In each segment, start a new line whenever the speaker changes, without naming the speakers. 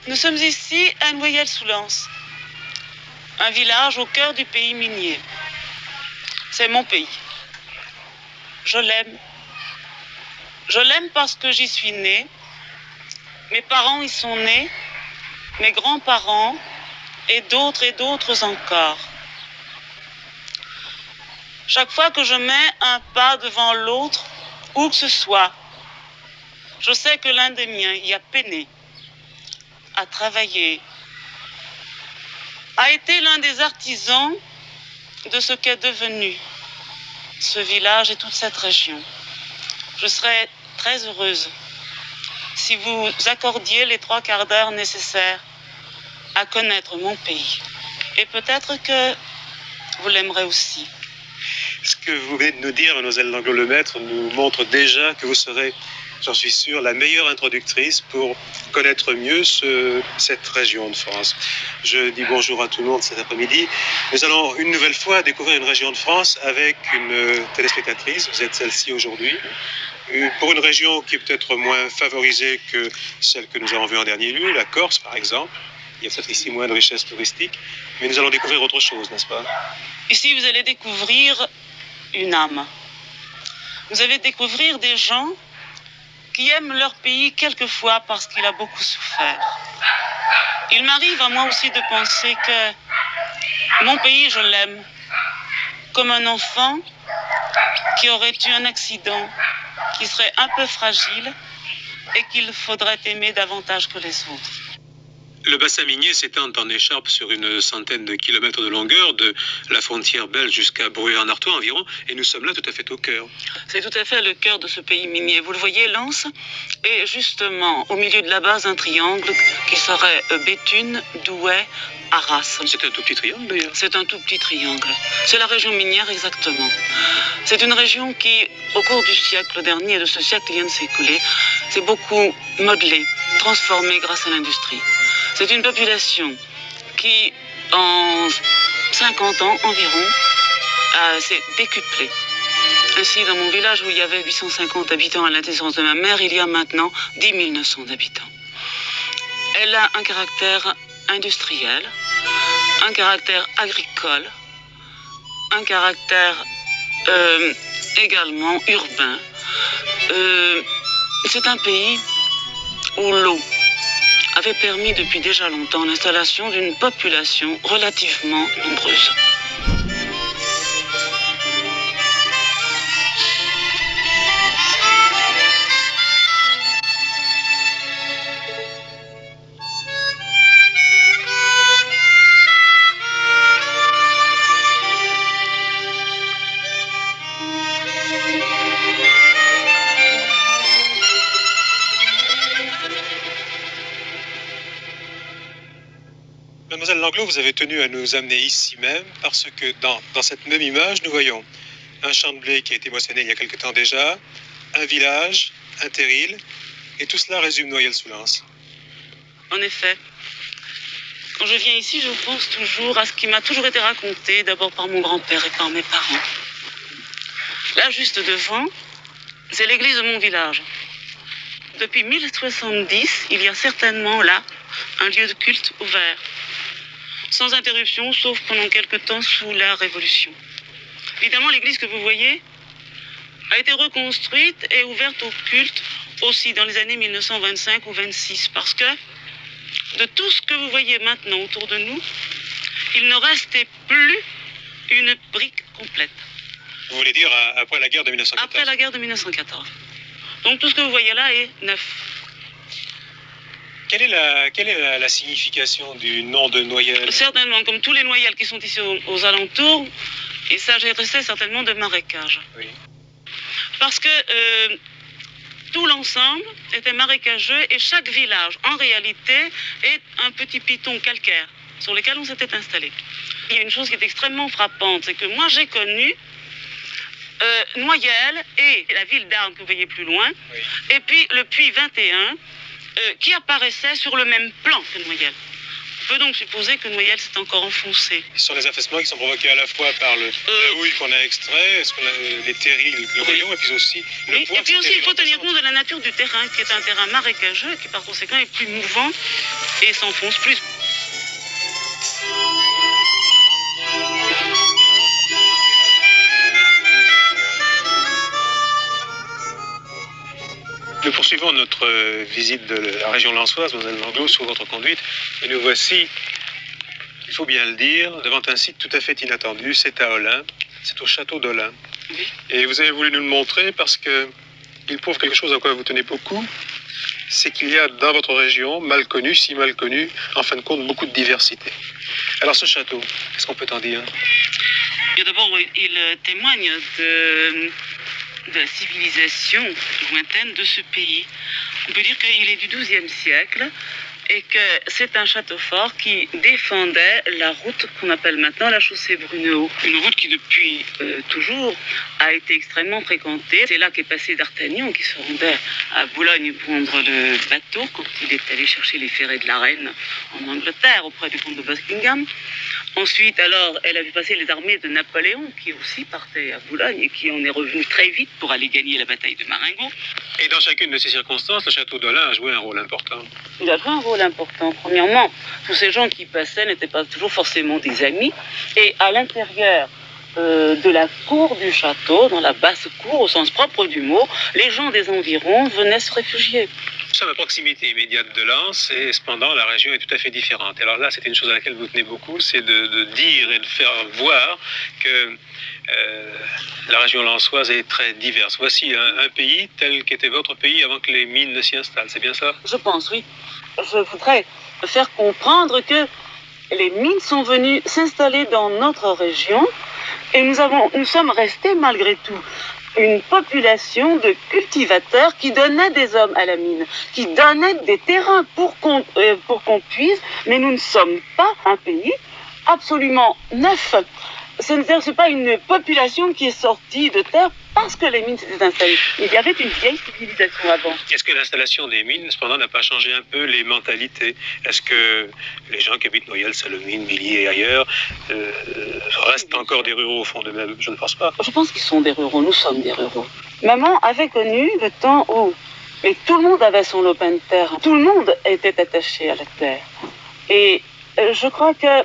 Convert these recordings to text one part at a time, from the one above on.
Nous sommes ici à Noyelles-sous-Lens, un village au cœur du pays minier. C'est mon pays. Je l'aime. Je l'aime parce que j'y suis née. Mes parents y sont nés, mes grands-parents et d'autres encore. Chaque fois que je mets un pas devant l'autre, où que ce soit, je sais que l'un des miens y a peiné, a travaillé, a été l'un des artisans de ce qu'est devenu ce village et toute cette région. Je serais très heureuse si vous accordiez les 3 quarts d'heure nécessaires à connaître mon pays. Et peut-être que vous l'aimerez aussi.
Ce que vous venez de nous dire, mademoiselle Langlo-Lemaître, nous montre déjà que vous serez, j'en suis sûr, la meilleure introductrice pour connaître mieux cette région de France. Je dis bonjour à tout le monde cet après-midi. Nous allons une nouvelle fois découvrir une région de France avec une téléspectatrice. Vous êtes celle-ci aujourd'hui. Pour une région qui est peut-être moins favorisée que celle que nous avons vue en dernier lieu, la Corse par exemple. Il y a peut-être ici moins de richesse touristique, mais nous allons découvrir autre chose, n'est-ce pas?
Ici, vous allez découvrir une âme. Vous allez découvrir des gens qui aiment leur pays quelquefois parce qu'il a beaucoup souffert. Il m'arrive à moi aussi de penser que mon pays, je l'aime comme un enfant qui aurait eu un accident, qui serait un peu fragile et qu'il faudrait aimer davantage que les autres.
Le bassin minier s'étend en écharpe sur une centaine de kilomètres de longueur, de la frontière belge jusqu'à Bruyères-en-Artois environ, et nous sommes là tout à fait au cœur.
C'est tout à fait le cœur de ce pays minier. Vous le voyez, Lens est justement au milieu de la base un triangle qui serait Béthune, Douai, Arras.
C'est un tout petit triangle d'ailleurs.
C'est un tout petit triangle. C'est la région minière exactement. C'est une région qui, au cours du siècle dernier et de ce siècle qui vient de s'écouler, s'est beaucoup modelée, transformée grâce à l'industrie. C'est une population qui, en 50 ans environ, s'est décuplée. Ainsi, dans mon village où il y avait 850 habitants à la naissance de ma mère, il y a maintenant 10 900 habitants. Elle a un caractère industriel, un caractère agricole, un caractère également urbain. C'est un pays où l'eau avait permis depuis déjà longtemps l'installation d'une population relativement nombreuse.
Mademoiselle Langlo, vous avez tenu à nous amener ici même parce que dans cette même image, nous voyons un champ de blé qui a été moissonné il y a quelque temps déjà, un village, un terril, et tout cela résume Noyelles-sous-Lens.
En effet, quand je viens ici, je pense toujours à ce qui m'a toujours été raconté, d'abord par mon grand-père et par mes parents. Là, juste devant, c'est l'église de mon village. Depuis 1070, il y a certainement là un lieu de culte ouvert, sans interruption, sauf pendant quelque temps sous la Révolution. Évidemment, l'église que vous voyez a été reconstruite et ouverte au culte aussi dans les années 1925 ou 26, parce que de tout ce que vous voyez maintenant autour de nous, il ne restait plus une brique complète.
Vous voulez dire après la guerre de 1914?
Après la guerre de 1914. Donc tout ce que vous voyez là est neuf.
Quelle est la signification du nom de Noyelles?
Certainement, comme tous les Noyelles qui sont ici aux alentours, il s'agissait certainement de marécage.
Oui.
Parce que tout l'ensemble était marécageux et chaque village, en réalité, est un petit piton calcaire sur lequel on s'était installé. Il y a une chose qui est extrêmement frappante, c'est que moi j'ai connu Noyelles et la ville d'Arles que vous voyez plus loin,
Oui.
et puis le puits 21 qui apparaissait sur le même plan que Noyelles. peut donc supposer que Noyelles s'est encore enfoncé.
Ce sont les affaissements qui sont provoqués à la fois par la houille qu'on a extrait, les terrils que nous voyons, et puis aussi le poids.
Et puis aussi, il faut tenir compte de la nature du terrain, qui est un terrain marécageux, qui par conséquent est plus mouvant et s'enfonce plus.
Nous poursuivons notre visite de la région lançoise, Moselle Languedoc, sous votre conduite, et nous voici, il faut bien le dire, devant un site tout à fait inattendu. C'est à Olin, c'est au château d'Olin.
Oui.
Et vous avez voulu nous le montrer parce qu'il prouve quelque chose à quoi vous tenez beaucoup, c'est qu'il y a dans votre région, mal connue, si mal connue, en fin de compte, beaucoup de diversité. Alors ce château, qu'est-ce qu'on peut en dire?
D'abord, il témoigne de la civilisation lointaine de ce pays. On peut dire qu'il est du XIIe siècle et que c'est un château fort qui défendait la route qu'on appelle maintenant la chaussée Brunehaut. Une route qui depuis toujours a été extrêmement fréquentée. C'est là qu'est passé D'Artagnan, qui se rendait à Boulogne prendre le bateau quand il est allé chercher les ferrets de la reine en Angleterre auprès du comte de Buckingham. Ensuite, alors, elle a vu passer les armées de Napoléon, qui aussi partaient à Boulogne et qui en est revenu très vite pour aller gagner la bataille de Marengo.
Et dans chacune de ces circonstances, le château d'Olin a joué un rôle important.
Il a joué un rôle important. Premièrement, tous ces gens qui passaient n'étaient pas toujours forcément des amis. Et à l'intérieur de la cour du château, dans la basse cour au sens propre du mot, les gens des environs venaient se réfugier.
Nous sommes à proximité immédiate de Lens et cependant la région est tout à fait différente. Alors là, c'était une chose à laquelle vous tenez beaucoup, c'est de dire et de faire voir que la région lensoise est très diverse. Voici un pays tel qu'était votre pays avant que les mines ne s'y installent, c'est bien ça?
Je pense, oui. Je voudrais faire comprendre que les mines sont venues s'installer dans notre région et nous sommes restés malgré tout une population de cultivateurs qui donnaient des hommes à la mine, qui donnaient des terrains pour qu'on puise, mais nous ne sommes pas un pays absolument neuf. Ce n'est pas une population qui est sortie de terre parce que les mines s'étaient installées. Il y avait une vieille civilisation avant.
Est-ce que l'installation des mines, cependant, n'a pas changé un peu les mentalités? Est-ce que les gens qui habitent Noyelles, Salomine, Milly et ailleurs restent encore des ruraux au fond d'eux-mêmes? Je ne pense pas.
Je pense qu'ils sont des ruraux, nous sommes des ruraux. Maman avait connu le temps où tout le monde avait son lopin de terre. Tout le monde était attaché à la terre. Et je crois que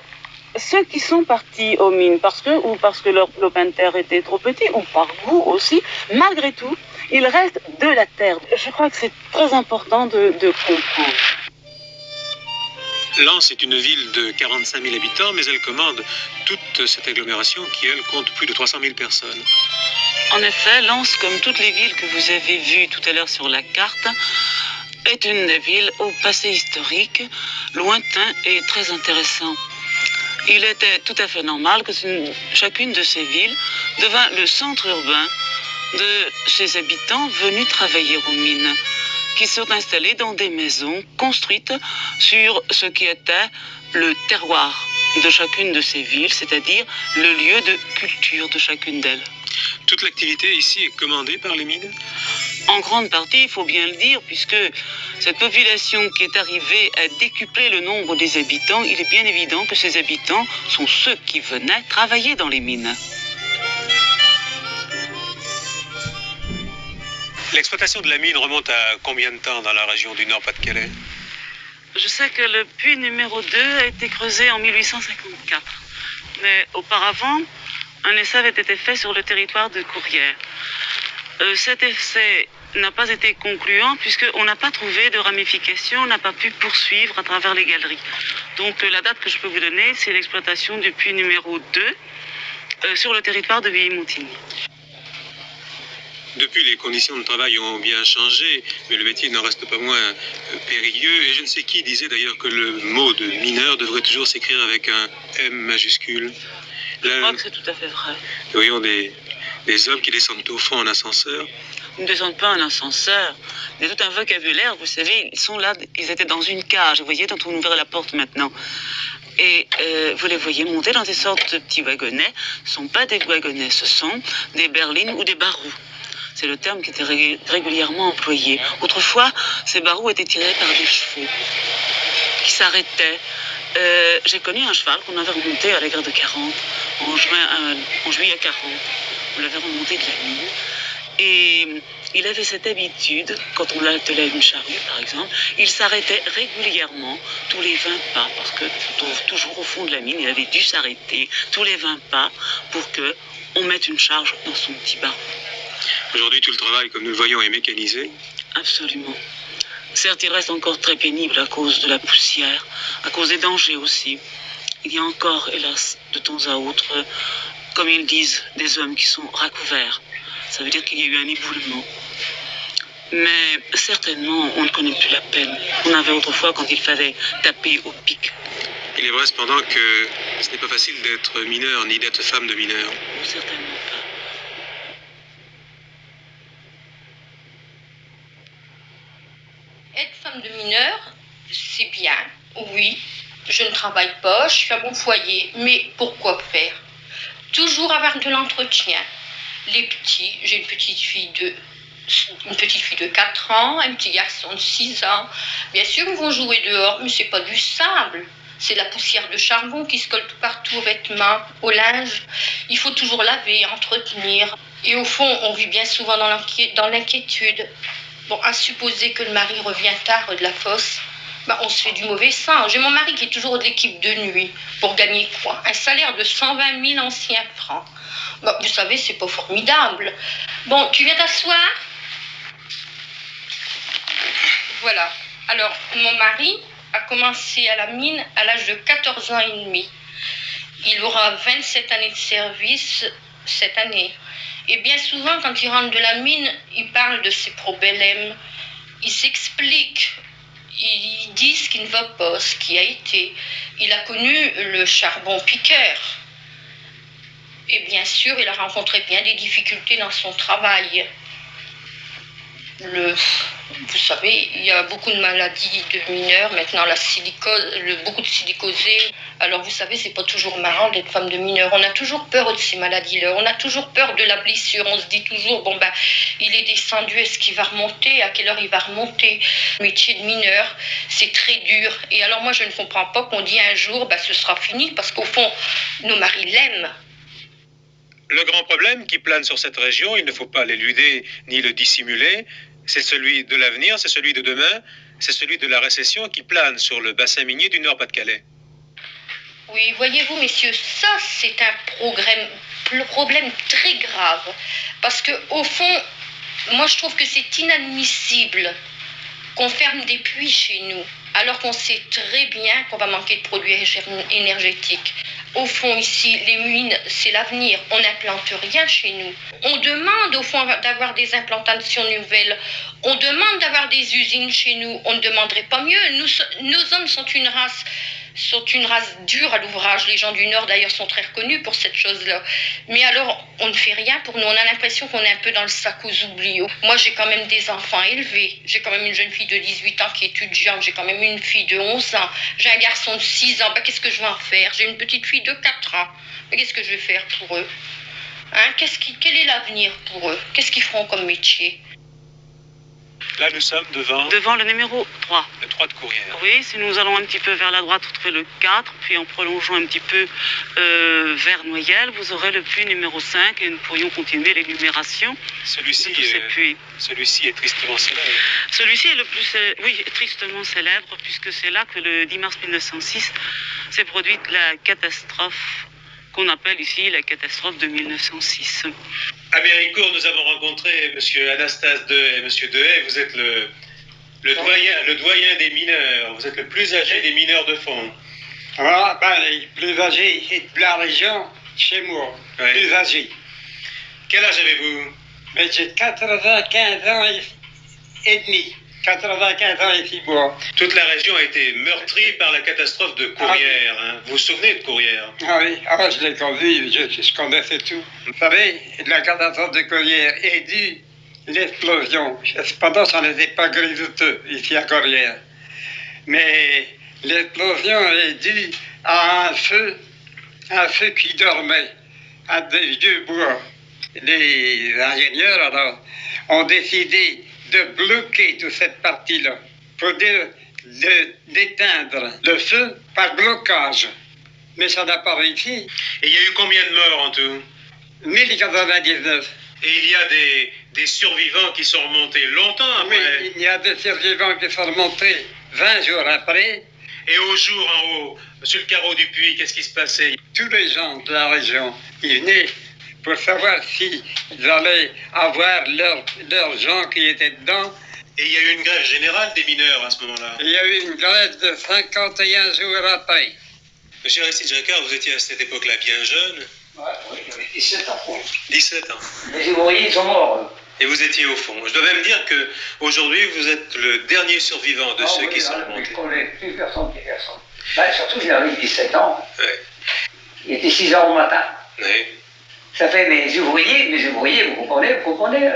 ceux qui sont partis aux mines parce que leur lopin de terre était trop petit, ou par goût aussi, malgré tout, ils restent de la terre. Je crois que c'est très important de comprendre.
Lens est une ville de 45 000 habitants, mais elle commande toute cette agglomération qui, elle, compte plus de 300 000 personnes.
En effet, Lens, comme toutes les villes que vous avez vues tout à l'heure sur la carte, est une ville au passé historique, lointain et très intéressant. Il était tout à fait normal que chacune de ces villes devint le centre urbain de ces habitants venus travailler aux mines, qui sont installés dans des maisons construites sur ce qui était le terroir de chacune de ces villes, c'est-à-dire le lieu de culture de chacune d'elles.
Toute l'activité ici est commandée par les mines?
En grande partie, il faut bien le dire, puisque cette population qui est arrivée à décupler le nombre des habitants, il est bien évident que ces habitants sont ceux qui venaient travailler dans les mines.
L'exploitation de la mine remonte à combien de temps dans la région du Nord-Pas-de-Calais?
Je sais que le puits numéro 2 a été creusé en 1854. Mais auparavant, un essai avait été fait sur le territoire de Courrières. Cet essai n'a pas été concluant puisqu'on n'a pas trouvé de ramification, on n'a pas pu poursuivre à travers les galeries. Donc la date que je peux vous donner, c'est l'exploitation du puits numéro 2 sur le territoire de Villy-Montigny.
Depuis, les conditions de travail ont bien changé, mais le métier n'en reste pas moins périlleux. Et je ne sais qui disait d'ailleurs que le mot de mineur devrait toujours s'écrire avec un M majuscule.
Je crois que c'est tout à fait vrai.
Nous voyons des hommes qui descendent au fond en ascenseur.
Ils ne descendent pas en ascenseur. Il y a tout un vocabulaire, vous savez, ils sont là, ils étaient dans une cage, vous voyez, dont on ouvre la porte maintenant. Et vous les voyez monter dans des sortes de petits wagonnets. Ce ne sont pas des wagonnets, ce sont des berlines ou des barous. C'est le terme qui était régulièrement employé. Autrefois, ces barous étaient tirés par des chevaux qui s'arrêtaient j'ai connu un cheval qu'on avait remonté à la guerre de 40, en juillet 40. On l'avait remonté de la mine. Et il avait cette habitude, quand on l'attelait une charrue par exemple, il s'arrêtait régulièrement tous les 20 pas, parce que toujours au fond de la mine, il avait dû s'arrêter tous les 20 pas pour qu'on mette une charge dans son petit baron.
Aujourd'hui, tout le travail, comme nous le voyons, est mécanisé.
Absolument. Certes, il reste encore très pénible à cause de la poussière, à cause des dangers aussi. Il y a encore, hélas, de temps à autre, comme ils disent, des hommes qui sont recouverts. Ça veut dire qu'il y a eu un éboulement. Mais certainement, on ne connaît plus la peine qu'on avait autrefois quand il fallait taper au pic.
Il est vrai cependant que ce n'est pas facile d'être mineur, ni d'être femme de mineur.
Certainement pas.
Être femme de mineur, c'est bien, oui. Je ne travaille pas, je suis à mon foyer. Mais pourquoi faire? Toujours avoir de l'entretien. Les petits, j'ai une petite fille de 4 ans, un petit garçon de 6 ans. Bien sûr, ils vont jouer dehors, mais c'est pas du sable. C'est la poussière de charbon qui se colle tout partout aux vêtements, au linge. Il faut toujours laver, entretenir. Et au fond, on vit bien souvent dans l'inquiétude. Bon, à supposer que le mari revient tard de la fosse, on se fait du mauvais sang. J'ai mon mari qui est toujours de l'équipe de nuit. Pour gagner quoi? Un salaire de 120 000 anciens francs. Vous savez, c'est pas formidable. Bon, tu viens t'asseoir? Voilà. Alors, mon mari a commencé à la mine à l'âge de 14 ans et demi. Il aura 27 années de service cette année. Et bien souvent, quand il rentre de la mine, il parle de ses problèmes. Il s'explique. Il dit ce qui ne va pas, ce qui a été. Il a connu le charbon piqueur. Et bien sûr, il a rencontré bien des difficultés dans son travail. Vous savez, il y a beaucoup de maladies de mineurs, maintenant la silicose, beaucoup de silicosés. Alors vous savez, c'est pas toujours marrant d'être femme de mineur. On a toujours peur de ces maladies-là, on a toujours peur de la blessure. On se dit toujours, il est descendu, est-ce qu'il va remonter? À quelle heure il va remonter? Le métier de mineur, c'est très dur. Et alors moi, je ne comprends pas qu'on dit un jour, ce sera fini, parce qu'au fond, nos maris l'aiment.
Le grand problème qui plane sur cette région, il ne faut pas l'éluder ni le dissimuler, c'est celui de l'avenir, c'est celui de demain, c'est celui de la récession qui plane sur le bassin minier du Nord-Pas-de-Calais.
Oui, voyez-vous, messieurs, ça c'est un problème très grave. Parce que au fond, moi je trouve que c'est inadmissible qu'on ferme des puits chez nous, alors qu'on sait très bien qu'on va manquer de produits énergétiques. Au fond, ici, les mines, c'est l'avenir. On n'implante rien chez nous. On demande, au fond, d'avoir des implantations nouvelles. On demande d'avoir des usines chez nous. On ne demanderait pas mieux. Nos hommes sont une race dure à l'ouvrage. Les gens du Nord, d'ailleurs, sont très reconnus pour cette chose-là. Mais alors, on ne fait rien pour nous. On a l'impression qu'on est un peu dans le sac aux oubliés. Moi, j'ai quand même des enfants élevés. J'ai quand même une jeune fille de 18 ans qui est étudiante. J'ai quand même une fille de 11 ans. J'ai un garçon de 6 ans. Qu'est-ce que je vais en faire? J'ai une petite fille de 4 ans. Mais qu'est-ce que je vais faire pour eux? Quel est l'avenir pour eux? Qu'est-ce qu'ils feront comme métier?
Là, nous sommes
devant le numéro 3.
Le 3 de Courrières.
Oui, si nous allons un petit peu vers la droite, vous trouverez le 4, puis en prolongeant un petit peu vers Noyelles, vous aurez le puits numéro 5 et nous pourrions continuer l'énumération de tous ces puits.
Celui-ci est tristement célèbre.
Celui-ci est tristement célèbre, puisque c'est là que le 10 mars 1906 s'est produite la catastrophe qu'on appelle ici la catastrophe de 1906.
À Méricourt, nous avons rencontré M. Anastase Dehaye. M. Dehaye, vous êtes le doyen des mineurs. Vous êtes le plus âgé des mineurs de fond.
Ah, le plus âgé de la région, chez moi.
Ouais.
Plus âgé.
Quel âge avez-vous?
J'ai 95 ans et demi. 95 ans et 6 mois.
Toute la région a été meurtrie par la catastrophe de Courrières. Vous vous souvenez de Courrières?
Ah oui, je l'ai connu, je connaissais tout. Vous savez, la catastrophe de Courrières est due l'explosion. Cependant, ça n'était pas grisoteux ici à Courrières. Mais l'explosion est due à un feu qui dormait, à des vieux bois. Les ingénieurs, alors, ont décidé de bloquer toute cette partie-là. Il faut dire d'éteindre le feu par blocage. Mais ça n'a pas réussi.
Et il y a eu combien de morts en tout?
1099.
Et il y a des survivants qui sont remontés longtemps après.
Oui, il y a des survivants qui sont remontés 20 jours après.
Et au jour en haut, sur le carreau du puits, qu'est-ce qui se passait?
Tous les gens de la région, ils venaient pour savoir s'ils allaient avoir leurs gens qui étaient dedans.
Et il y a eu une grève générale des mineurs à ce moment-là.
Il y a eu une grève de 51 jours après.
Monsieur Aristide Jacquard, vous étiez à cette époque-là bien jeune.
Oui, j'avais 17 ans.
17 ans.
Les ouvriers, ils sont morts.
Et vous étiez au fond. Je dois même dire qu'aujourd'hui, vous êtes le dernier survivant de ceux qui sont remontés.
Je ne connais plus personne qui est personne. Ben, surtout, j'avais 17 ans.
Ouais.
Il était 6 heures au matin.
Oui.
Ça fait mes ouvriers, vous comprenez, hein,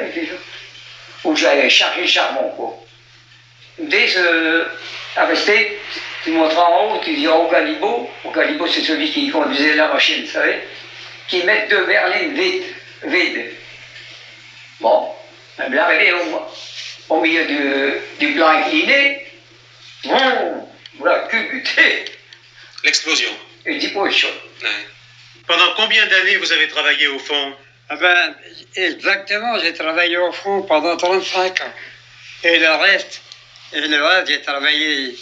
où j'avais chargé le charbon, quoi. Dès à rester, tu montres en haut, tu dis au Galibo c'est celui qui conduisait la machine, vous savez, qui met 2 berlines vides. Bon, elle est arrivée au milieu du plan incliné, voilà, culbuté.
L'explosion.
Et 10 positions.
Ouais. Pendant combien d'années vous avez travaillé au fond?
Ah ben, exactement, j'ai travaillé au fond pendant 35 ans. Et le reste, j'ai travaillé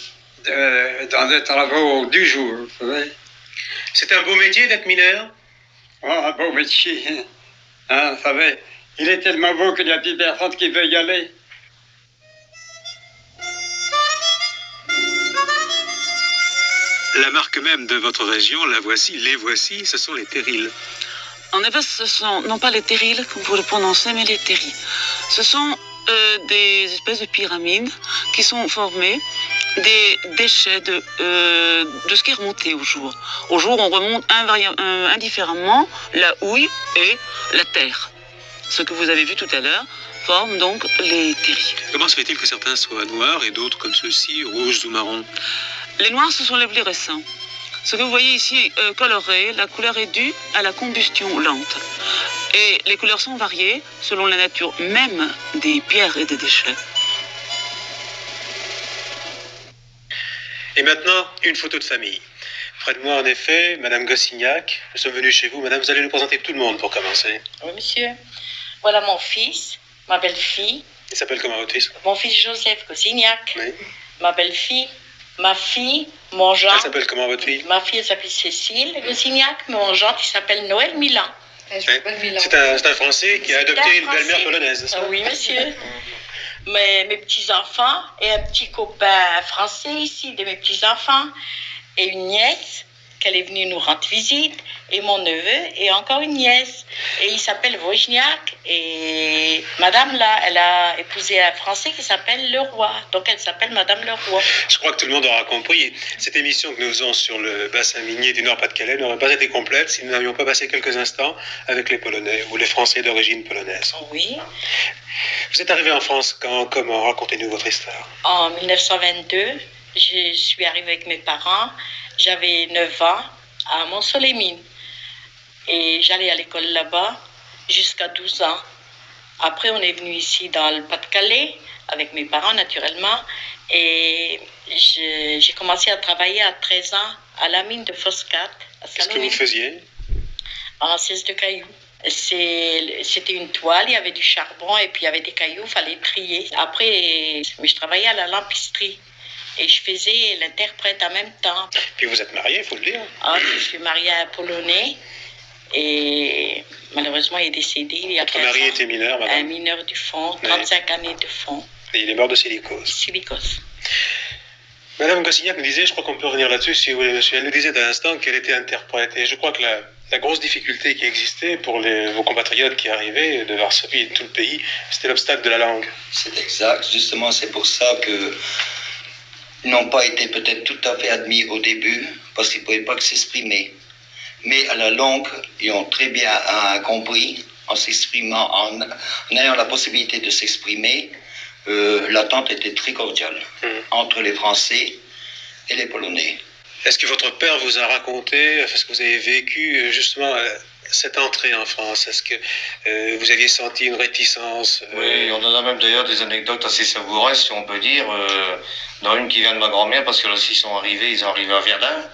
dans des travaux du jour, vous savez.
C'est un beau métier d'être mineur?
Oh, un beau métier. Hein, vous savez, il est tellement beau qu'il n'y a plus personne qui veut y aller.
La marque même de votre région, la voici, les voici, ce sont les terrils.
En effet, ce sont non pas les terrils, comme vous le prononcez, mais les terris. Ce sont des espèces de pyramides qui sont formées des déchets de ce qui est remonté au jour. Au jour, on remonte indifféremment la houille et la terre. Ce que vous avez vu tout à l'heure forme donc les terris.
Comment se fait-il que certains soient noirs et d'autres comme ceux-ci, rouges ou marrons?
Les noirs, ce sont les plus récents. Ce que vous voyez ici coloré, la couleur est due à la combustion lente. Et les couleurs sont variées selon la nature même des pierres et des déchets.
Et maintenant, une photo de famille. Près de moi, en effet, Madame Gossignac. Nous sommes venus chez vous. Madame, vous allez nous présenter tout le monde pour commencer.
Oui, monsieur. Voilà mon fils, ma belle-fille.
Il s'appelle comment votre fils?
Mon fils Joseph Gossignac.
Oui.
Ma belle-fille, ma fille, mon Jean.
Elle s'appelle comment votre fille?
Ma fille, elle s'appelle Cécile Gossignac. Mon Jean, qui s'appelle Noël Milan.
C'est un Français qui a adopté une belle-mère polonaise, n'est-ce pas?
Oui, monsieur. Mes petits-enfants et un petit copain français ici, de mes petits-enfants, et une nièce qu'elle est venue nous rendre visite, et mon neveu, et encore une nièce. Et il s'appelle Wojniak, et madame là, elle a épousé un Français qui s'appelle Leroy, donc elle s'appelle Madame Leroy.
Je crois que tout le monde aura compris. Cette émission que nous faisons sur le bassin minier du Nord-Pas-de-Calais n'aurait pas été complète si nous n'avions pas passé quelques instants avec les Polonais ou les Français d'origine polonaise.
Oui.
Vous êtes arrivé en France quand? Comment? Racontez-nous votre histoire.
En 1922, je suis arrivée avec mes parents. J'avais 9 ans à Mont-Soleil-Mines. Et j'allais à l'école là-bas jusqu'à 12 ans. Après, on est venu ici dans le Pas-de-Calais avec mes parents, naturellement. Et j'ai commencé à travailler à 13 ans à la mine de Foscat.
Qu'est-ce que vous faisiez?
En cesse de cailloux. C'était une toile, il y avait du charbon et puis il y avait des cailloux, il fallait trier. Après, je travaillais à la lampisterie et je faisais l'interprète en même temps.
Puis vous êtes marié, il faut le dire.
Ah, je suis mariée à un Polonais et malheureusement il est décédé il y a 15 ans.
Votre mari était mineur, madame?
Un mineur du fond, 35 années de fond.
Et il est mort de silicose.
Silicose.
Madame Gossignac nous disait, je crois qu'on peut revenir là-dessus si vous voulez, monsieur, elle nous disait à l'instant qu'elle était interprète. Et je crois que la grosse difficulté qui existait pour vos compatriotes qui arrivaient de Varsovie et de tout le pays, c'était l'obstacle de la langue.
C'est exact. Justement, c'est pour ça que ils n'ont pas été peut-être tout à fait admis au début, parce qu'ils ne pouvaient pas que s'exprimer. Mais à la longue, ils ont très bien compris, en s'exprimant, en ayant la possibilité de s'exprimer, l'attente était très cordiale entre les Français et les Polonais.
Est-ce que votre père vous a raconté ce que vous avez vécu justement cette entrée en France? Est-ce que vous aviez senti une réticence?
Oui, on en a même d'ailleurs des anecdotes assez savoureuses, si on peut dire, dans une qui vient de ma grand-mère, parce que lorsqu'ils sont arrivés, ils sont arrivés à Verdun.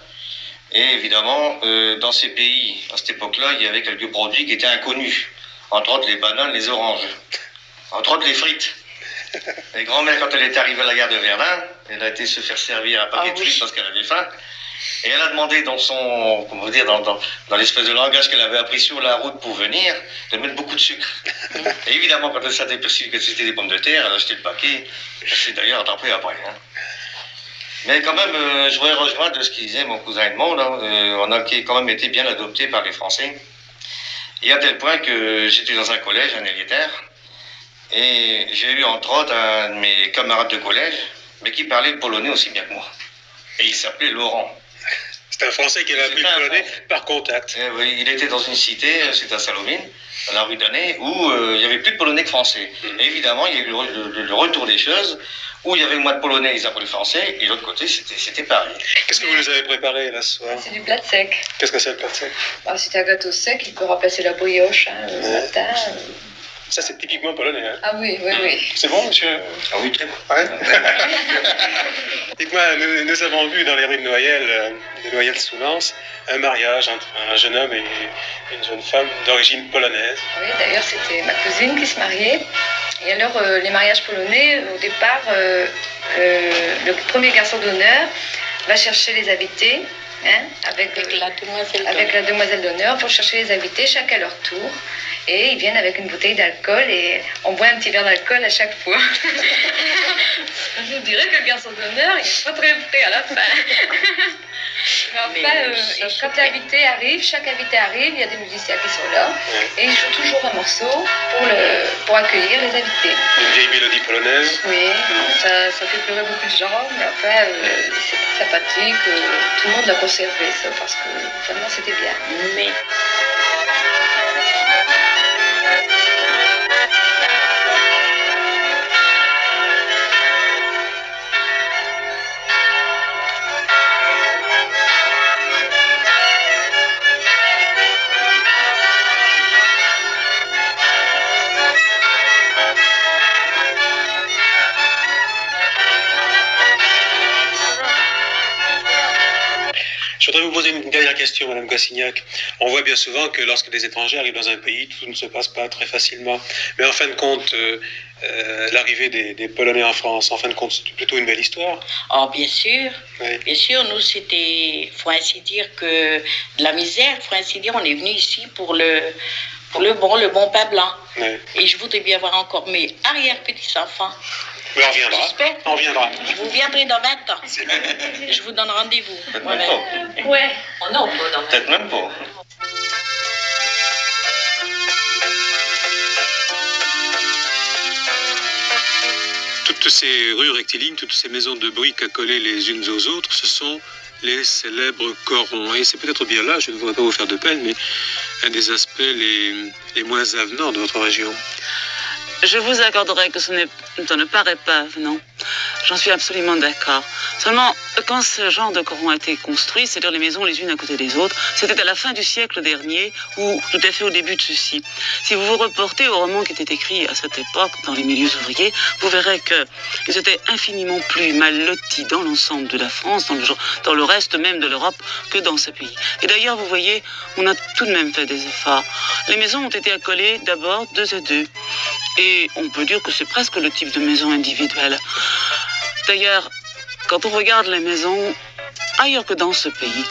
Et évidemment, dans ces pays, à cette époque-là, il y avait quelques produits qui étaient inconnus. Entre autres, les bananes, les oranges. Entre autres, les frites. Et grand-mère, quand elle est arrivée à la gare de Verdun, elle a été se faire servir un paquet de frites parce qu'elle avait faim. Et elle a demandé dans son, comment dire, dans l'espèce de langage qu'elle avait appris sur la route pour venir, de mettre beaucoup de sucre. Et évidemment, quand elle s'est aperçue que c'était des pommes de terre, elle a acheté le paquet. Elle s'est d'ailleurs attrapée après. Hein. Mais quand même, je voudrais rejoindre ce qu'il disait mon cousin Edmond. Là. On a quand même été bien adoptés par les Français. Et à tel point que j'étais dans un collège, un élitaire, et j'ai eu entre autres un de mes camarades de collège, mais qui parlait le polonais aussi bien que moi. Et il s'appelait Laurent.
C'est un Français qui avait appris le polonais par contact.
Oui, il était dans une cité, c'était à Salomine, dans la rue d'Année, où il n'y avait plus de polonais que français. Et évidemment, il y a eu le retour des choses, où il y avait moins de polonais, ils apprenaient le français, et de l'autre côté, c'était pareil.
Qu'est-ce que vous nous avez préparé là ce soir?
C'est du plat sec.
Qu'est-ce que c'est le plat sec?
C'est un gâteau sec, il peut remplacer la brioche le matin.
Ça, c'est typiquement polonais. Hein?
Ah oui, oui, oui.
C'est bon, monsieur?
Ah oui, très bon.
Ouais. Dites-moi, nous avons vu dans les rues de Noyelles-sous-Lens, un mariage entre un jeune homme et une jeune femme d'origine polonaise.
Oui, d'ailleurs, c'était ma cousine qui se mariait. Et alors, les mariages polonais, au départ, le premier garçon d'honneur va chercher les invités, hein, avec la demoiselle d'honneur pour chercher les invités, chacun à leur tour. Et ils viennent avec une bouteille d'alcool et on boit un petit verre d'alcool à chaque fois. Je vous dirais que le garçon d'honneur, il n'est pas très prêt à la fin. Mais enfin, quand l'invité arrive, chaque invité arrive, il y a des musiciens qui sont là et ils jouent toujours un morceau pour accueillir les invités.
Une vieille mélodie polonaise.
Oui, ça fait pleurer beaucoup de gens, mais enfin, c'est sympathique. Tout le monde l'a conservé, ça, parce que vraiment c'était bien. Mais...
Je voudrais vous poser une dernière question, Madame Gassignac. On voit bien souvent que lorsque des étrangers arrivent dans un pays, tout ne se passe pas très facilement. Mais en fin de compte, l'arrivée des Polonais en France, en fin de compte, c'est plutôt une belle histoire.
Oh, bien sûr.
Oui.
Bien sûr, nous, c'était, faut ainsi dire, que de la misère. Faut ainsi dire, on est venu ici pour le bon pain blanc.
Oui.
Et je voudrais bien voir encore mes arrière-petits-enfants.
Mais on reviendra.
J'espère.
On reviendra.
Vous viendrez dans 20 ans. Je vous donne rendez-vous.
Peut-être même pas.
Ouais. Oh non, pas dans 20 ans.
Peut-être même pas.
Toutes ces rues rectilignes, toutes ces maisons de briques accolées les unes aux autres, ce sont les célèbres corons. Et c'est peut-être bien là, je ne voudrais pas vous faire de peine, mais un des aspects les moins avenants de votre région.
Je vous accorderai que ça ne paraît pas avenant. J'en suis absolument d'accord. Seulement, quand ce genre de coron a été construit, c'est-à-dire les maisons les unes à côté des autres, c'était à la fin du siècle dernier, ou tout à fait au début de ceci. Si vous vous reportez au roman qui était écrit à cette époque dans les milieux ouvriers, vous verrez qu'ils étaient infiniment plus mal lotis dans l'ensemble de la France, dans le reste même de l'Europe, que dans ce pays. Et d'ailleurs, vous voyez, on a tout de même fait des efforts. Les maisons ont été accolées d'abord deux et deux. Et on peut dire que c'est presque le type de maison individuelle. D'ailleurs, quand on regarde les maisons ailleurs que dans ce pays,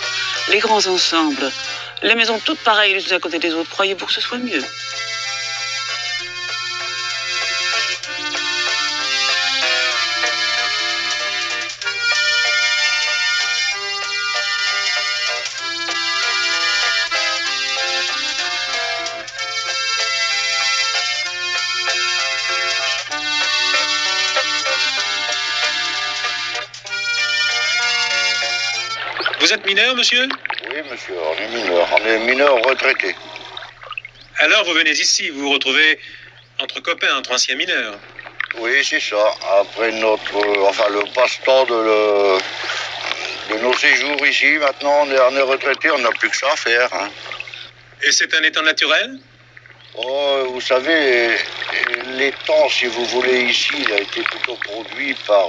les grands ensembles, les maisons toutes pareilles les unes à côté des autres, croyez-vous que ce soit mieux?
Vous êtes mineur, monsieur?
Oui, monsieur, on est mineur. On est mineur retraité.
Alors, vous venez ici, vous vous retrouvez entre copains, entre anciens mineurs.
Oui, c'est ça. Après le passe-temps de nos séjours ici, maintenant, on est retraité, on n'a plus que ça à faire. Hein.
Et c'est un étang naturel?
Oh, vous savez, l'étang, si vous voulez, ici, il a été plutôt produit par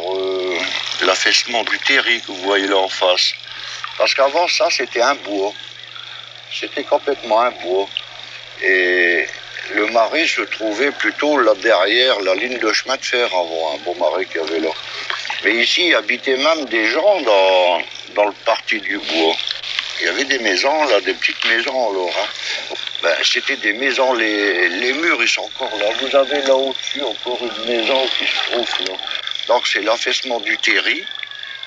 l'affaissement du terri que vous voyez là en face. Parce qu'avant ça, c'était un bois. C'était complètement un bois. Et le marais se trouvait plutôt là derrière la ligne de chemin de fer avant, un beau marais qu'il y avait là. Mais ici, habitaient même des gens dans le parti du bois. Il y avait des maisons, là, des petites maisons alors. Hein. Ben, c'était des maisons, les murs, ils sont encore là. Vous avez là au-dessus encore une maison qui se trouve là. Donc c'est l'affaissement du terri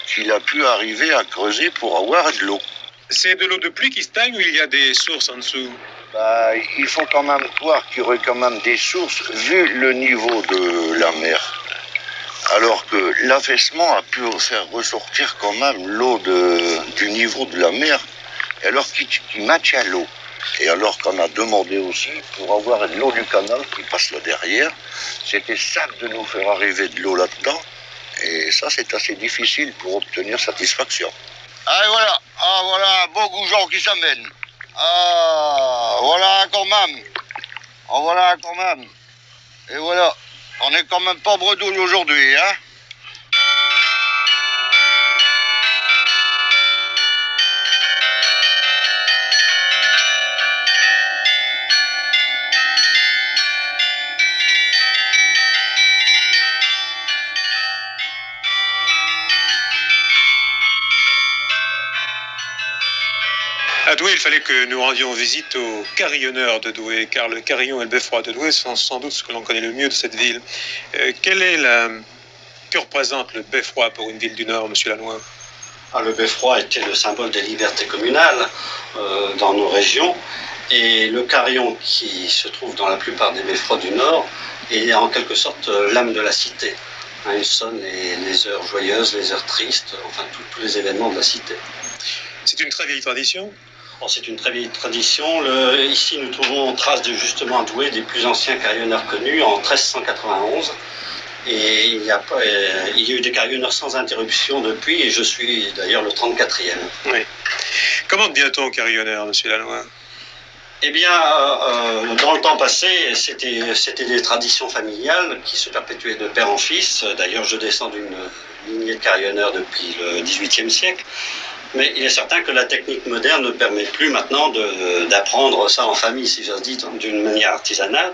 qu'il a pu arriver à creuser pour avoir de l'eau.
C'est de l'eau de pluie qui stagne ou il y a des sources en dessous?
Ben, il faut quand même croire qu'il y aurait quand même des sources vu le niveau de la mer. Alors que l'affaissement a pu faire ressortir quand même l'eau du niveau de la mer, alors qui maintient l'eau. Et alors qu'on a demandé aussi, pour avoir de l'eau du canal qui passe là derrière, c'était simple de nous faire arriver de l'eau là-dedans. Et ça, c'est assez difficile pour obtenir satisfaction. Ah, voilà. Ah, voilà un beau goujon qui s'amène. Ah, voilà quand même. Ah, voilà quand même. Et voilà. On n'est quand même pas bredouille aujourd'hui, hein.
À Douai, il fallait que nous rendions visite aux carillonneurs de Douai, car le carillon et le beffroi de Douai sont sans doute ce que l'on connaît le mieux de cette ville. Que représente le beffroi pour une ville du Nord, monsieur Lannoy?
Le beffroi était le symbole des libertés communales dans nos régions, et le carillon qui se trouve dans la plupart des beffrois du Nord est en quelque sorte l'âme de la cité. Il sonne les heures joyeuses, les heures tristes, enfin tous les événements de la cité.
C'est une très vieille tradition?
C'est une très vieille tradition. Ici, nous trouvons trace de justement à Douai des plus anciens carillonneurs connus en 1391. Et il y a eu des carillonneurs sans interruption depuis, et je suis d'ailleurs le 34e.
Oui. Comment devient-on carillonneur, monsieur Lannoy?
Eh bien, dans le temps passé, c'était des traditions familiales qui se perpétuaient de père en fils. D'ailleurs, je descends d'une lignée de carillonneurs depuis le XVIIIe siècle. Mais il est certain que la technique moderne ne permet plus maintenant d'apprendre ça en famille, si j'ose dire, d'une manière artisanale.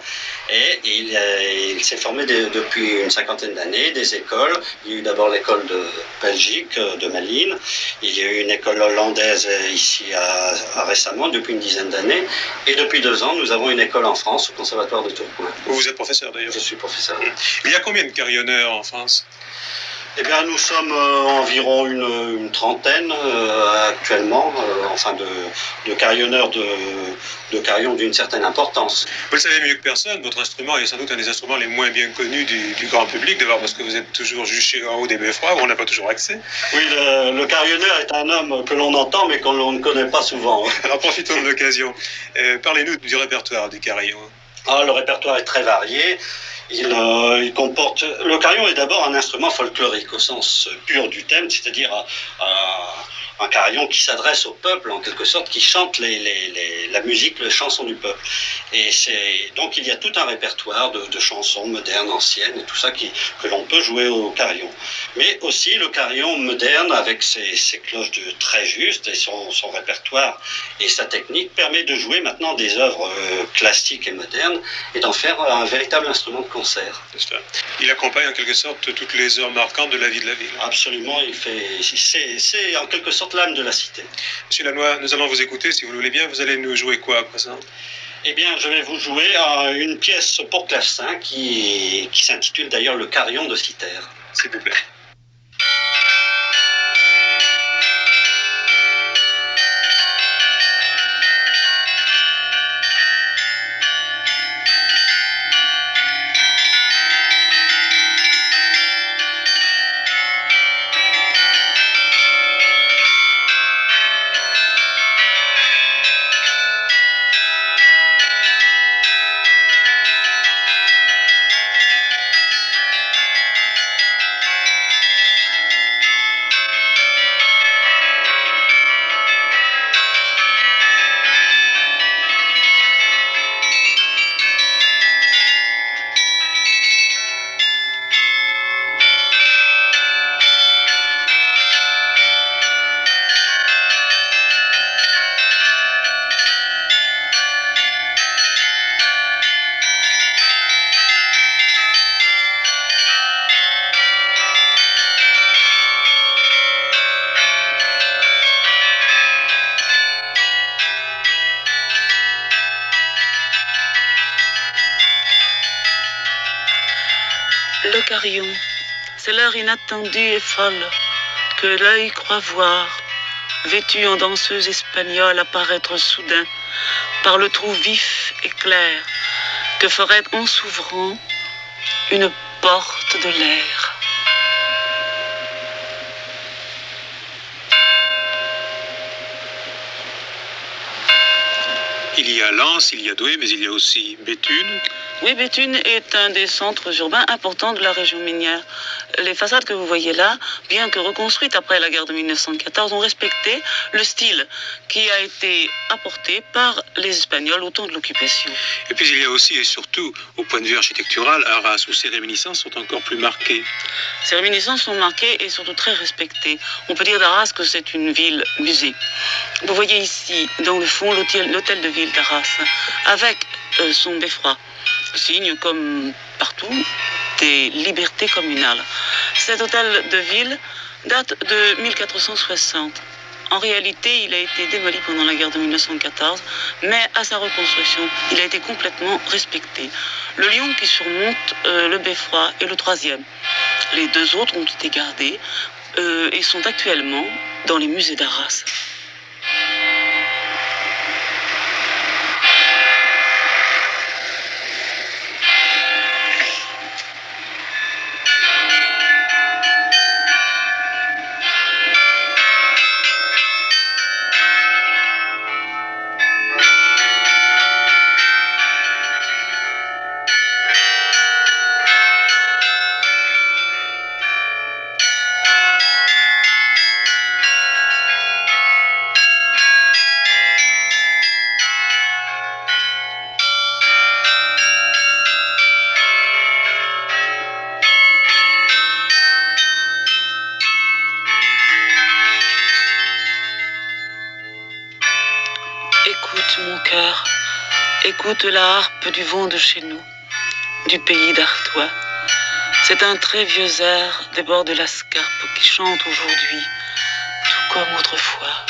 Et il s'est formé depuis une cinquantaine d'années des écoles. Il y a eu d'abord l'école de Belgique, de Malines. Il y a eu une école hollandaise ici récemment, depuis une dizaine d'années. Et depuis 2 ans, nous avons une école en France, au Conservatoire de Tourcoing.
Vous êtes professeur d'ailleurs?
Je suis professeur.
Il y a combien de carillonneurs en France?
Eh bien, nous sommes environ une trentaine actuellement, enfin de carillonneurs, de carillons d'une certaine importance.
Vous le savez mieux que personne, votre instrument est sans doute un des instruments les moins bien connus du grand public, d'abord parce que vous êtes toujours juché en haut des beffrois, où on n'a pas toujours accès.
Oui, le carillonneur est un homme que l'on entend, mais qu'on ne connaît pas souvent.
Alors profitons de l'occasion. Parlez-nous du répertoire du carillon.
Le répertoire est très varié. Il comporte... Le carillon est d'abord un instrument folklorique au sens pur du terme, c'est-à-dire un carillon qui s'adresse au peuple en quelque sorte, qui chante la musique, les chansons du peuple. Et donc il y a tout un répertoire de chansons modernes, anciennes, et tout ça que l'on peut jouer au carillon. Mais aussi le carillon moderne, avec ses cloches très justes et son répertoire et sa technique, permet de jouer maintenant des œuvres classiques et modernes et d'en faire un véritable instrument de concert.
Il accompagne en quelque sorte toutes les heures marquantes de la vie de la ville.
Absolument, c'est en quelque sorte l'âme de la cité.
Monsieur Lannoy, nous allons vous écouter, si vous le voulez bien. Vous allez nous jouer quoi à présent?
Eh bien, je vais vous jouer une pièce pour clavecin qui s'intitule d'ailleurs Le Carillon de Citer.
S'il vous plaît.
carillon, c'est l'heure inattendue et folle que l'œil croit voir, vêtue en danseuse espagnole, apparaître soudain par le trou vif et clair que ferait en s'ouvrant une porte de l'air.
Il y a Lens, il y a Douai, mais il y a aussi Béthune.
Oui, Béthune est un des centres urbains importants de la région minière. Les façades que vous voyez là, bien que reconstruites après la guerre de 1914, ont respecté le style qui a été apporté par les Espagnols au temps de l'occupation.
Et puis il y a aussi et surtout, au point de vue architectural, Arras, où ces réminiscences sont encore plus marquées.
Ces réminiscences sont marquées et surtout très respectées. On peut dire d'Arras que c'est une ville musée. Vous voyez ici, dans le fond, l'hôtel de ville d'Arras, avec son beffroi, signe comme partout des libertés communales. Cet hôtel de ville date de 1460. En réalité, il a été démoli pendant la guerre de 1914, mais à sa reconstruction, il a été complètement respecté. Le lion qui surmonte le beffroi est le troisième. Les deux autres ont été gardés et sont actuellement dans les musées d'Arras. Écoute mon cœur, écoute la harpe du vent de chez nous, du pays d'Artois. C'est un très vieux air des bords de la Scarpe qui chante aujourd'hui, tout comme autrefois.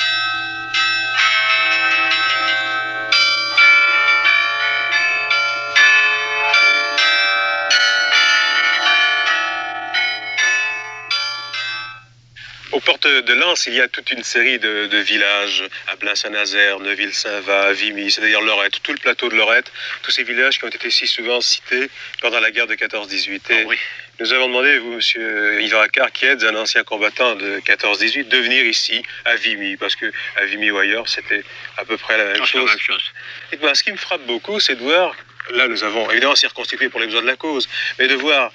Aux portes de Lens, il y a toute une série de villages, à Blain-Saint-Nazaire, Neuville-Saint-Va, Vimy, c'est-à-dire Lorette, tout le plateau de Lorette, tous ces villages qui ont été si souvent cités pendant la guerre de 14-18. Et
oui.
Nous avons demandé, vous, monsieur Yvan Accard, qui êtes un ancien combattant de 14-18, de venir ici, à Vimy, parce que à Vimy ou ailleurs, c'était à peu près la même chose.
La même chose.
Dites-moi, ce qui me frappe beaucoup, c'est de voir, là nous avons évidemment circonscripté pour les besoins de la cause, mais de voir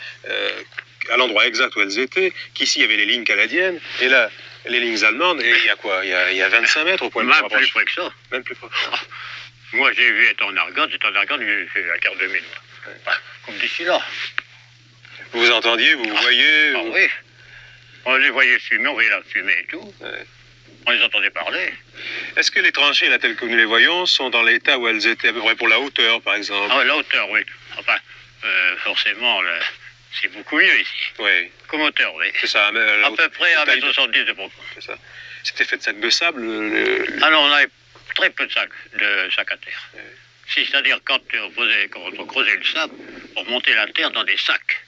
à l'endroit exact où elles étaient, qu'ici il y avait les lignes canadiennes, et là, les lignes allemandes, et il y a quoi? Il y a 25 mètres au point de vue.
Même plus près que ça.
Même plus près.
Moi, j'ai vu être en Argonne, c'est la guerre de 2000. Comme d'ici là.
Vous entendiez, vous voyez?
Ah oui. On les voyait fumer, on voyait la fumée et tout. Ouais. On les entendait parler.
Est-ce que les tranchées, là, telles que nous les voyons, sont dans l'état où elles étaient, à peu près pour la hauteur, par exemple?
Ah oui, la hauteur, oui. Enfin, forcément, c'est beaucoup mieux ici.
Oui.
Comme hauteur, oui.
C'est ça.
À peu près 1,70 m de profond.
C'est ça. C'était fait de sacs de sable
Ah non, on avait très peu de sacs à terre. Oui. C'est-à-dire quand on creusait le sable, on remontait la terre dans des sacs.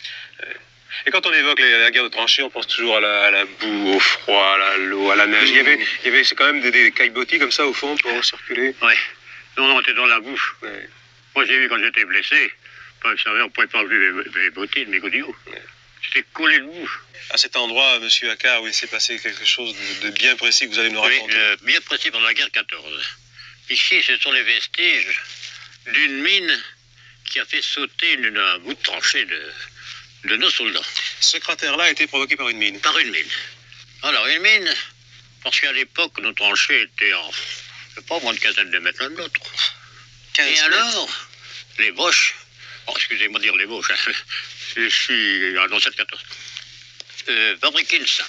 Et quand on évoque la guerre de tranchées, on pense toujours à la boue, au froid, à l'eau, à la neige. Il y avait quand même des caillebotis comme ça au fond pour circuler.
Oui. Non, on était dans la boue. Oui. Moi, j'ai vu quand j'étais blessé, vous savez, on ne pouvait pas enlever mes bottines, mes godillots. Oui. J'étais collé de boue.
À cet endroit, monsieur Accard, où il s'est passé quelque chose de bien précis que vous allez nous raconter.
Oui, bien précis pendant la guerre 14. Ici, ce sont les vestiges d'une mine qui a fait sauter un bout de tranchée de nos soldats.
Ce cratère-là a été provoqué par une mine?
Par une mine. Alors, une mine, parce qu'à l'époque, nos tranchées étaient pas moins de quinzaine de mètres l'un de l'autre. Et alors, les Boches, excusez-moi de dire les Boches, hein, je suis dans cette 14, fabriquaient une sape.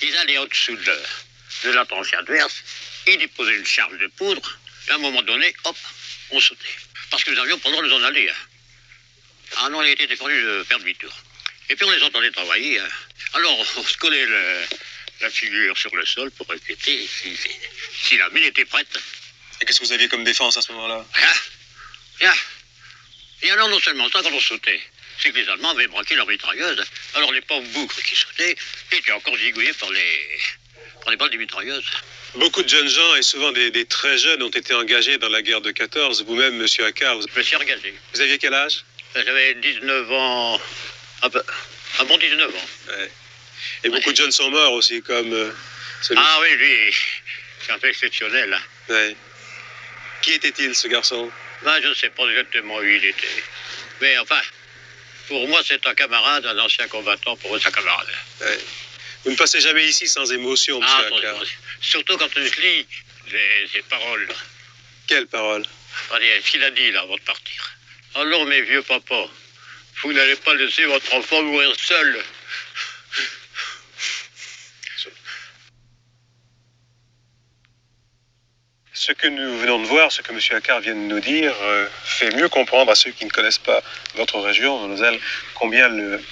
Ils allaient au-dessous de la tranchée adverse, ils déposaient une charge de poudre, et à un moment donné, hop, on sautait. Parce que nous avions pas le droit de nous en aller. Hein. Ah non, on était défendus de faire demi-tour. Et puis on les entendait travailler. Hein. Alors on se collait la figure sur le sol pour répéter si la mine était prête.
Et qu'est-ce que vous aviez comme défense à ce moment-là?
Rien. Rien. Et alors non seulement ça, quand on sautait,
c'est que les Allemands avaient braqué leur mitrailleuse. Alors les pauvres bougres qui sautaient étaient encore zigouillés par les balles des mitrailleuses.
Beaucoup de jeunes gens, et souvent des très jeunes, ont été engagés dans la guerre de 14. Vous-même, monsieur Accard,
Je me suis engagé.
vous aviez quel âge?
J'avais 19 ans, un bon 19 ans.
Ouais. Et beaucoup de jeunes sont morts aussi, comme celui...
Ah oui, lui, c'est un peu exceptionnel.
Ouais. Qui était-il, ce garçon?
Ben, je ne sais pas exactement où il était. Mais enfin, pour moi, c'est un camarade, un ancien combattant, pour eux, c'est un camarade.
Ouais. Vous ne passez jamais ici sans émotion, monsieur Accard.
Surtout quand je lis ces paroles.
Quelles paroles?
Allez, ce qu'il a dit, là, avant de partir. Alors, mes vieux papas, vous n'allez pas laisser votre enfant mourir seul.
Ce que nous venons de voir, ce que M. Accard vient de nous dire, fait mieux comprendre à ceux qui ne connaissent pas votre région, en Moselle, combien le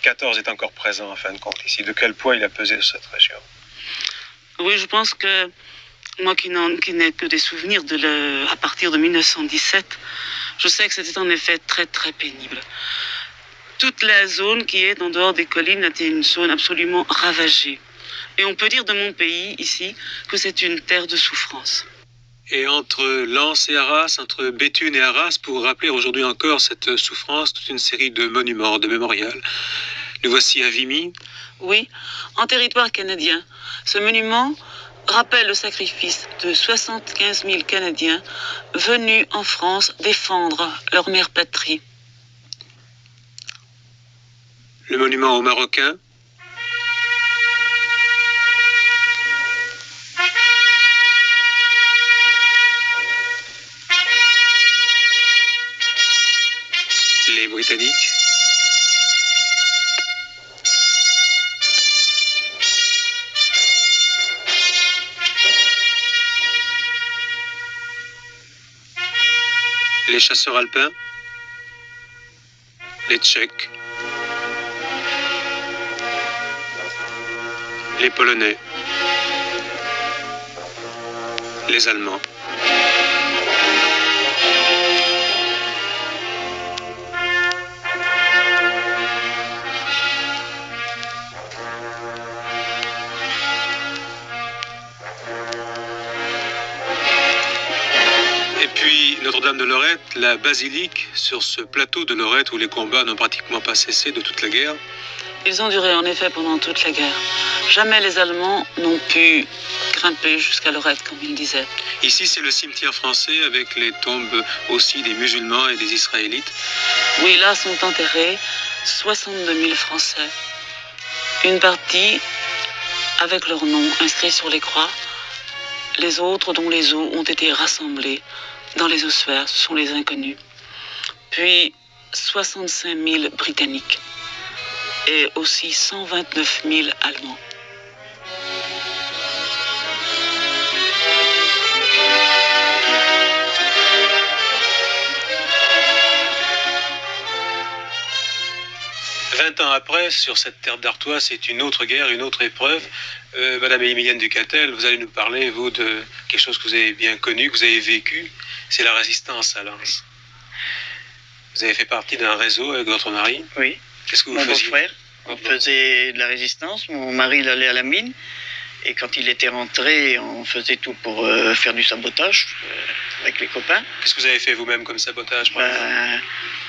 14 est encore présent, en fin de compte, ici, de quel poids il a pesé sur cette région.
Oui, je pense que moi qui n'ai que des souvenirs à partir de 1917, je sais que c'était en effet très très pénible. Toute la zone qui est en dehors des collines était une zone absolument ravagée. Et on peut dire de mon pays, ici, que c'est une terre de souffrance.
Et entre Lens et Arras, entre Béthune et Arras, pour rappeler aujourd'hui encore cette souffrance, toute une série de monuments, de mémorials. Nous voici à Vimy.
Oui, en territoire canadien. Ce monument rappelle le sacrifice de 75 000 Canadiens venus en France défendre leur mère patrie.
Le monument aux Marocains. Les Britanniques. Les chasseurs alpins. Les Tchèques. Les Polonais. Les Allemands. Et puis Notre-Dame de Lorette, la basilique, sur ce plateau de Lorette où les combats n'ont pratiquement pas cessé de toute la guerre.
Ils ont duré en effet pendant toute la guerre. Jamais les Allemands n'ont pu grimper jusqu'à Lorette, comme ils disaient.
Ici, c'est le cimetière français avec les tombes aussi des musulmans et des Israélites.
Oui, là sont enterrés 62 000 Français. Une partie avec leur nom inscrit sur les croix. Les autres, dont les os ont été rassemblés dans les ossuaires, ce sont les inconnus. Puis 65 000 Britanniques et aussi 129 000 Allemands. «
20 ans après, sur cette terre d'Artois, c'est une autre guerre, une autre épreuve. Madame Émilienne Ducatel, vous allez nous parler, vous, de quelque chose que vous avez bien connu, que vous avez vécu, c'est la résistance à Lens. Vous avez fait partie d'un réseau avec votre mari?
Oui.
Qu'est-ce que vous
Mon
faisiez?
beau-frère, on faisait de la résistance. Mon mari, il allait à la mine. Et quand il était rentré, on faisait tout pour faire du sabotage avec les copains.
Qu'est-ce que vous avez fait vous-même comme sabotage, par exemple?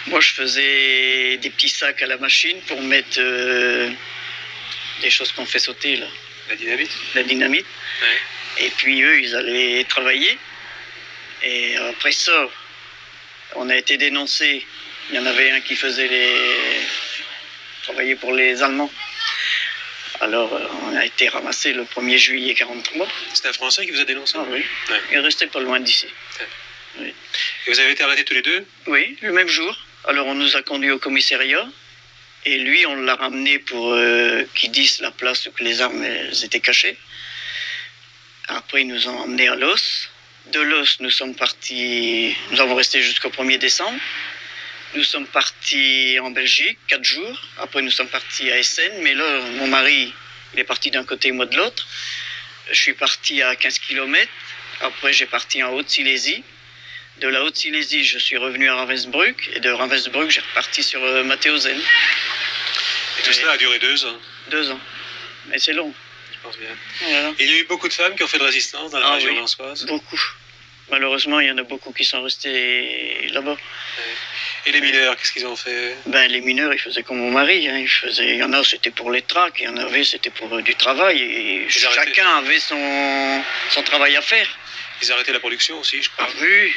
Moi, je faisais des petits sacs à la machine pour mettre des choses qu'on fait sauter, là.
La dynamite?
La dynamite.
Ouais.
Et puis eux, ils allaient travailler. Et après ça, on a été dénoncés. Il y en avait un qui travaillait pour les Allemands. Alors, on a été ramassés le 1er juillet 1943.
C'est un Français qui vous a dénoncé?
Ah oui.
Ouais.
Il restait pas loin d'ici.
Ouais.
Oui.
Et vous avez été arrêtés tous les deux?
Oui, le même jour. Alors, on nous a conduits au commissariat. Et lui, on l'a ramené pour qu'ils disent la place où les armes étaient cachées. Après, ils nous ont emmenés à Los. De Los, nous sommes partis. Nous avons resté jusqu'au 1er décembre. Nous sommes partis en Belgique, 4 jours. Après, nous sommes partis à Essen. Mais là, mon mari, il est parti d'un côté, moi de l'autre. Je suis parti à 15 km. Après, j'ai parti en Haute-Silésie. De la Haute-Silésie, je suis revenu à Ravensbrück, et de Ravensbrück, j'ai reparti sur Mathéosen.
Et tout cela a duré 2 ans.
2 ans. Mais c'est long.
Je pense bien.
Voilà.
Et il y a eu beaucoup de femmes qui ont fait de résistance dans la région lensoise.
Beaucoup. Malheureusement, il y en a beaucoup qui sont restés là-bas.
Et les mineurs, qu'est-ce qu'ils ont fait?
Ben, les mineurs, ils faisaient comme mon mari. Hein. Il y en a, c'était pour les tracts, il y en avait, c'était pour du travail. Et chacun avait son travail à faire.
Ils arrêtaient la production aussi, je crois.
Ah oui.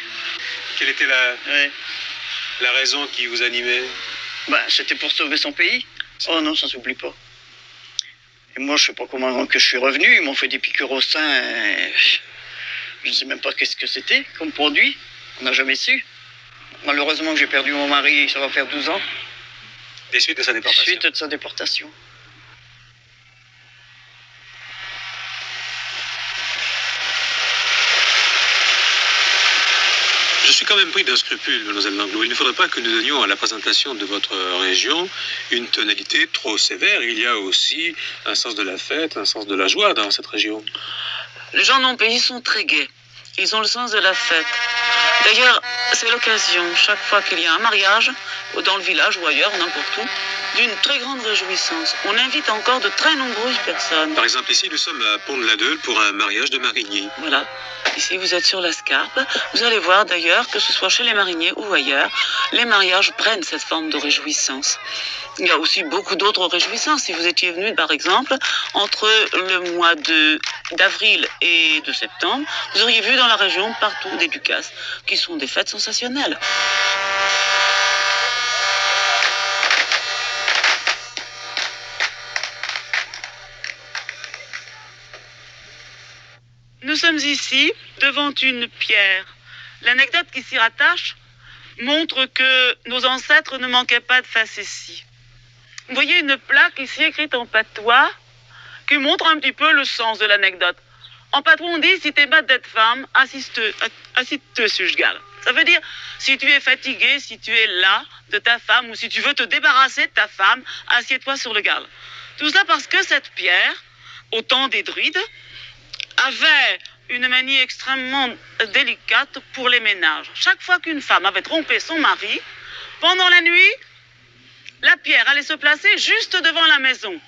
Quelle était la raison qui vous animait?
Ben, c'était pour sauver son pays. Oh non, ça ne s'oublie pas. Et moi, je ne sais pas comment que je suis revenu. Ils m'ont fait des piqûres au sein. Je ne sais même pas qu'est-ce que c'était comme produit. On n'a jamais su. Malheureusement, j'ai perdu mon mari, ça va faire 12 ans.
Des suites de sa déportation.
Suite de sa déportation.
Je suis quand même pris d'un scrupule, mademoiselle Langlois. Il ne faudrait pas que nous donnions à la présentation de votre région une tonalité trop sévère. Il y a aussi un sens de la fête, un sens de la joie dans cette région.
Les gens de mon pays sont très gais. Ils ont le sens de la fête. D'ailleurs, c'est l'occasion, chaque fois qu'il y a un mariage, dans le village ou ailleurs, n'importe où, d'une très grande réjouissance. On invite encore de très nombreuses personnes.
Par exemple, ici, nous sommes à Pont-de-la-Deule pour un mariage de mariniers.
Voilà. Ici, vous êtes sur la Scarpe. Vous allez voir d'ailleurs, que ce soit chez les mariniers ou ailleurs, les mariages prennent cette forme de réjouissance. Il y a aussi beaucoup d'autres réjouissances. Si vous étiez venu, par exemple, entre le mois d'avril et de septembre, vous auriez vu dans la région partout des ducasses, qui sont des fêtes sensationnelles. Nous sommes ici, devant une pierre. L'anecdote qui s'y rattache montre que nos ancêtres ne manquaient pas de facéties. Vous voyez une plaque ici écrite en patois qui montre un petit peu le sens de l'anecdote. En patois, on dit, si t'es bête d'être femme, assiste-te sujgal. Ça veut dire, si tu es fatigué, si tu es las de ta femme, ou si tu veux te débarrasser de ta femme, assieds-toi sur le gal. Tout ça parce que cette pierre, au temps des druides, avait une manie extrêmement délicate pour les ménages. Chaque fois qu'une femme avait trompé son mari, pendant la nuit, la pierre allait se placer juste devant la maison.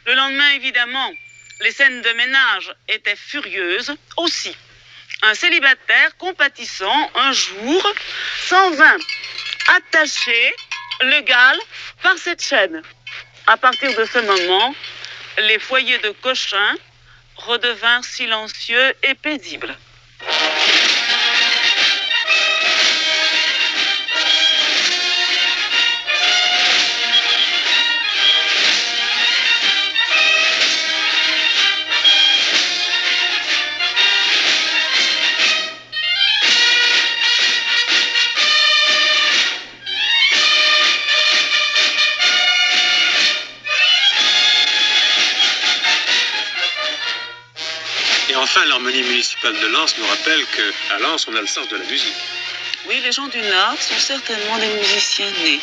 Le lendemain, évidemment, les scènes de ménage étaient furieuses aussi. Un célibataire compatissant, un jour, s'en vint attacher le gal par cette chaîne. À partir de ce moment, les foyers de Cochin redevinrent silencieux et paisibles.
Et enfin, l'harmonie municipale de Lens nous rappelle qu'à Lens, on a le sens de la musique.
Oui, les gens du Nord sont certainement des musiciens nés.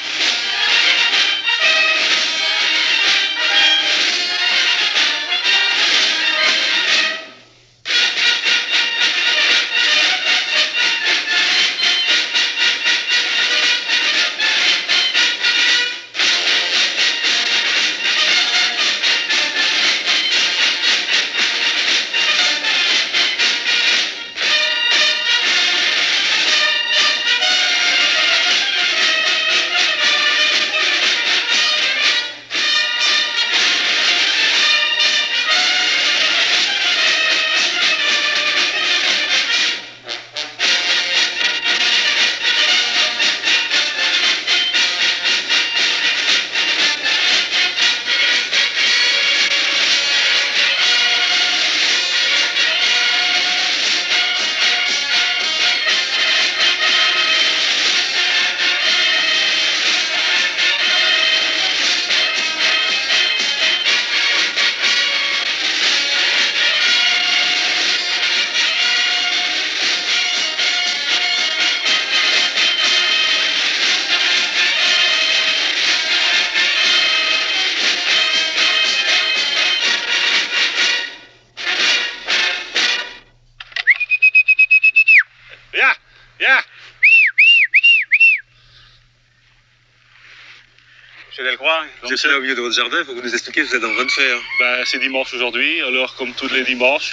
va.
Vous êtes là au milieu de votre jardin, il faut que vous nous expliquiez ce que vous êtes en train de faire.
Ben, c'est dimanche aujourd'hui, alors comme tous les dimanches,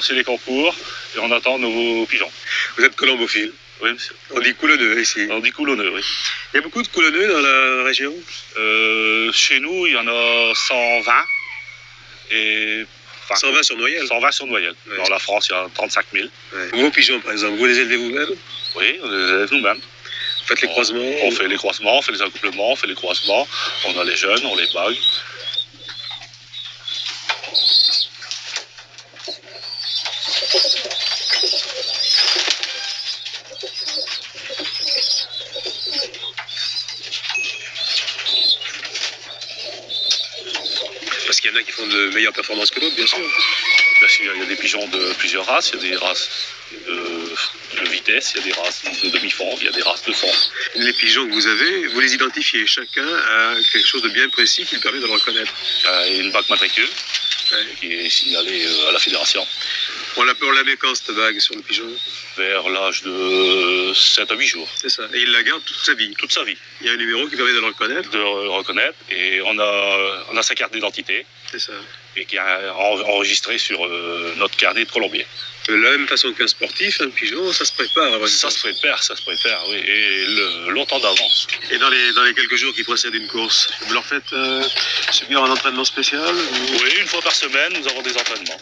c'est les concours et on attend nos pigeons.
Vous êtes colombophile?
Oui, monsieur.
On dit coulonneux ici.
On dit coulonneux, oui.
Il y a beaucoup de coulonneux dans la région?
Chez nous, il y en a 120. Et...
120 sur Noyelles?
120 sur Noyelles. Ouais. Dans la France, il y a 35 000.
Ouais. Vos pigeons, par exemple, vous les élevez vous-même?
Oui, on les élève nous-mêmes.
Vous faites les croisements?
On fait les croisements, on fait les accouplements, on fait les croisements. On a les jeunes, on les bague.
Parce qu'il y en a qui font de meilleures performances que d'autres, bien sûr.
Bien sûr, il y a des pigeons de plusieurs races, il y a des races de vitesse, il y a des races de demi-fond, il y a des races de fond.
Les pigeons que vous avez, vous les identifiez. Chacun a quelque chose de bien précis qui lui permet de le reconnaître.
Il y a une bague matricule qui est signalée à la fédération.
On la met quand cette bague sur le pigeon?
Vers l'âge de 7 à 8 jours.
C'est ça. Et il la garde toute sa vie?
Toute sa vie.
Il y a un numéro qui permet de le reconnaître?
De le reconnaître. Et on a sa carte d'identité.
C'est ça.
Et qui est enregistrée sur notre carnet de colombier.
De la même façon qu'un sportif, un pigeon, ça se prépare.
Ça se prépare, oui. Et longtemps d'avance.
Et dans les quelques jours qui précèdent une course, vous leur faites subir un entraînement spécial?
Oui, une fois par semaine, nous avons des entraînements.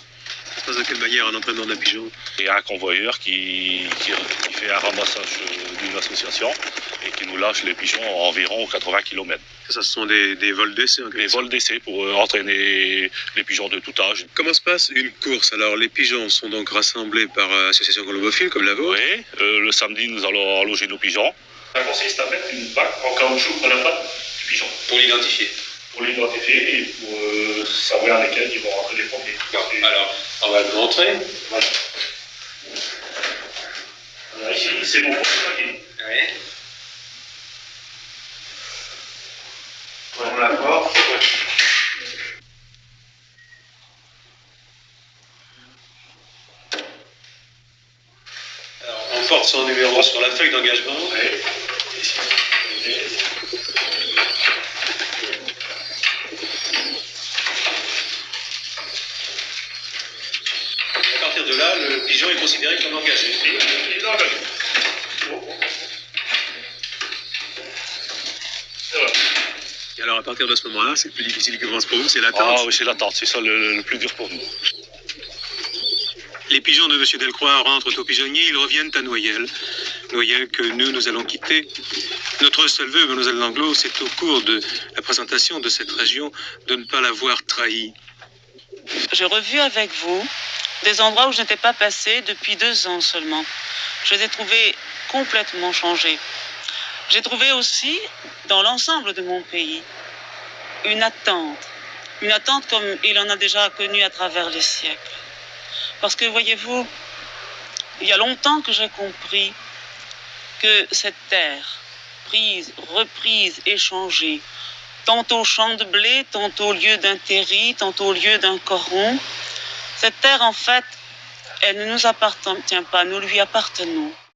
Ça se passe de quelle manière un entraînement d'un pigeon?
Il y a un convoyeur qui fait un ramassage d'une association et qui nous lâche les pigeons à environ 80 km.
Ça, ce sont des vols d'essai?
Des vols d'essai pour entraîner les pigeons de tout âge.
Comment se passe une course? Alors, les pigeons sont donc rassemblés par association colombophile comme la vôtre?
Oui, le samedi, nous allons loger nos pigeons. Ça consiste à mettre une bague en caoutchouc à la patte du pigeon.
Pour l'identifier?
Pour l'identifier et pour savoir lesquels ils vont rentrer les premiers.
Alors, on va le montrer.
Voilà. Alors ici, c'est mon premier paquet.
Oui.
On la porte.
Alors, on porte son numéro sur la feuille d'engagement.
Oui.
À partir de là, le pigeon est considéré comme engagé.
Il est engagé.
Et alors, à partir de ce moment-là, c'est plus difficile que pour vous, c'est l'attente?
Ah oui, c'est l'attente, c'est ça le plus dur pour nous.
Les pigeons de M. Delcroix rentrent au pigeonnier, ils reviennent à Noyelles. Noyelles que nous allons quitter. Notre seul vœu, mademoiselle Langlo, c'est au cours de la présentation de cette région de ne pas l'avoir trahie.
J'ai revu avec vous des endroits où je n'étais pas passée depuis 2 ans seulement. Je les ai trouvés complètement changés. J'ai trouvé aussi, dans l'ensemble de mon pays, une attente comme il en a déjà connue à travers les siècles. Parce que, voyez-vous, il y a longtemps que j'ai compris que cette terre, prise, reprise, échangée, tantôt champ de blé, tantôt lieu d'un terri, tantôt lieu d'un coron, cette terre, en fait, elle ne nous appartient pas, nous lui appartenons.